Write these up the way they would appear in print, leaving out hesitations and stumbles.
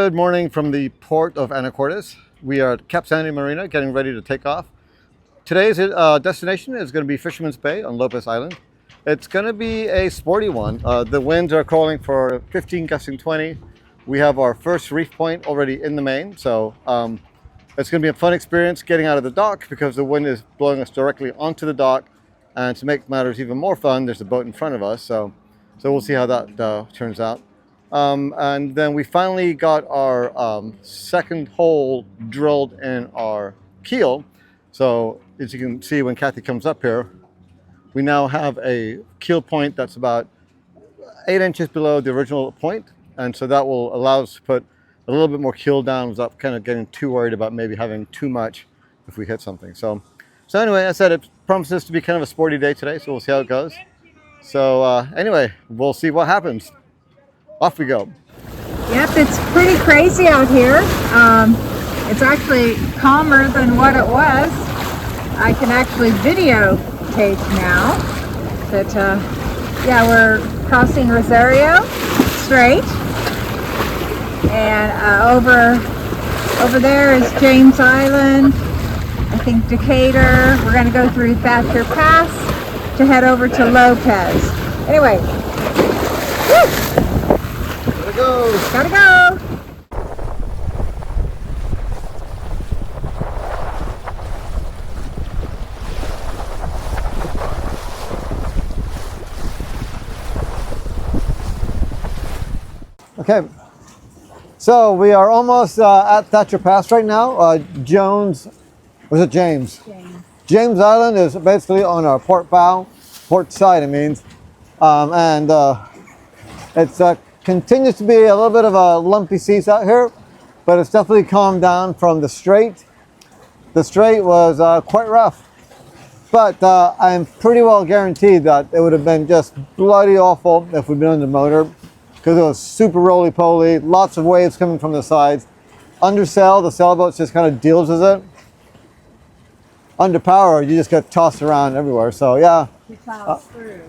Good morning from the port of Anacortes. We are at Cap Sandy Marina getting ready to take off. Today's destination is going to be Fisherman's Bay on Lopez Island. It's going to be a sporty one. The winds are calling for 15 gusting 20. We have our first reef point already in the main, so it's going to be a fun experience getting out of the dock because the wind is blowing us directly onto the dock. And to make matters even more fun, there's a boat in front of us, so we'll see how that turns out. And then we finally got our second hole drilled in our keel. So as you can see when Kathy comes up here, we now have a keel point that's about 8 inches below the original point. And so that will allow us to put a little bit more keel down without kind of getting too worried about maybe having too much if we hit something. So anyway, I said it promises to be kind of a sporty day today, so we'll see how it goes. So anyway, we'll see what happens. Off we go. Yep, it's pretty crazy out here. It's actually calmer than what it was. I can actually videotape now. But yeah, we're crossing Rosario Strait, and over there is James Island. I think Decatur. We're going to go through Thatcher Pass to head over to Lopez. Anyway, woo! Gotta go! Okay, so we are almost at Thatcher Pass right now. James? James Island is basically on our port side, it means. And it's continues to be a little bit of a lumpy seas out here, but it's definitely calmed down from the strait. The strait was quite rough, but I'm pretty well guaranteed that it would have been just bloody awful if we'd been under motor, because it was super roly-poly, lots of waves coming from the sides. Under sail, the sailboat just kind of deals with it. Under power, you just get tossed around everywhere, so yeah. She plows through.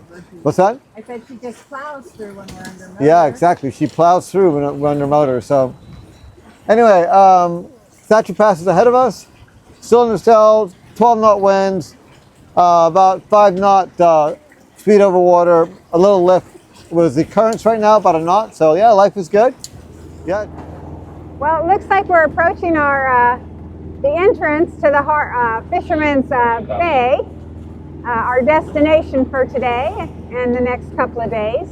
What's that? I said she just plows through when we're under motor. Yeah, exactly. She plows through when we're under motor. So anyway, Thatcher Pass is ahead of us. Still under sail, 12 knot winds, about 5 knot speed over water, a little lift with the currents right now, about a knot. So yeah, life is good. Yeah. Well, it looks like we're approaching our the entrance to the Fisherman's Bay. Our destination for today and the next couple of days.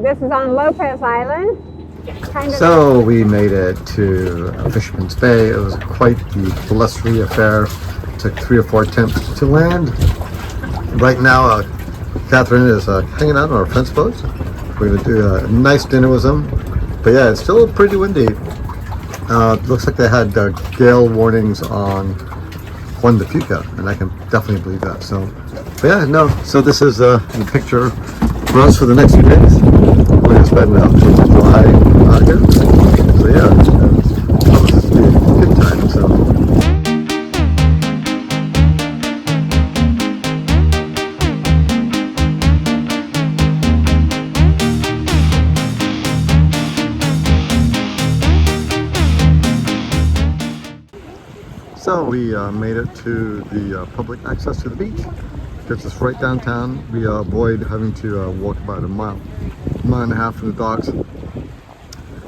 This is on Lopez Island. So we made it to Fisherman's Bay. It was quite the blustery affair. It took 3 or 4 attempts to land. Right now, Catherine is hanging out on our fence boat. We're going to do a nice dinner with them. But yeah, it's still pretty windy. Looks like they had gale warnings on Juan de Fuca, and I can definitely believe that. So, but yeah, no. So this is the picture for us for the next few days. We're gonna spend up to July here. So yeah, it's promises to be a good time. So. So we made it to the public access to the beach. Gets us right downtown. We avoid having to walk about a mile and a half from the docks. A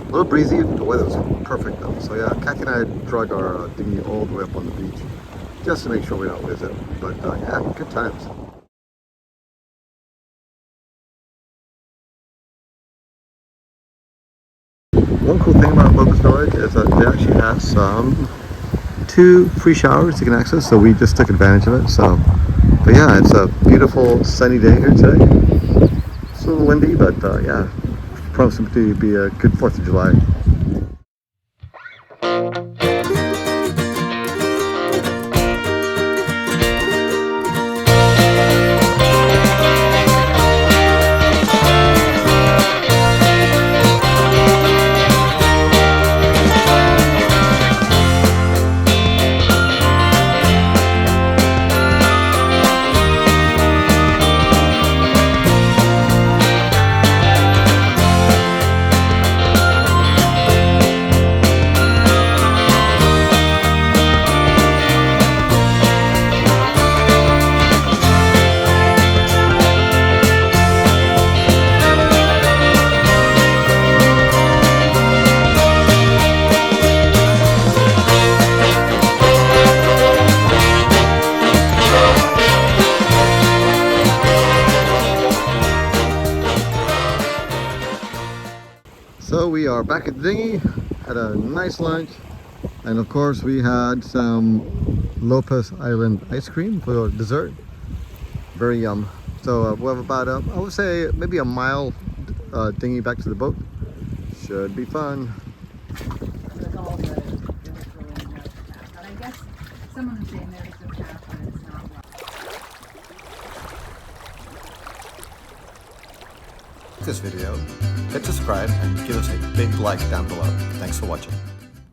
little breezy, the weather's perfect though. So yeah, Kathy and I drug our dinghy all the way up on the beach just to make sure we don't lose it. But yeah, good times. One cool thing about Lopez Storage is that they actually have some 2 free showers you can access, so we just took advantage of it. So, but yeah, it's a beautiful sunny day here today. It's a little windy, but yeah, promising to be a good 4th of July. are back at the dinghy, had a nice lunch, and of course we had some Lopez Island ice cream for dessert. Very yum. So we'll have about, I would say, maybe a mile dinghy back to the boat. Should be fun. With all the, there was really no path. And I guess someone was saying there's a path, but it's not right. This video, hit subscribe and give us a big like down below. Thanks for watching.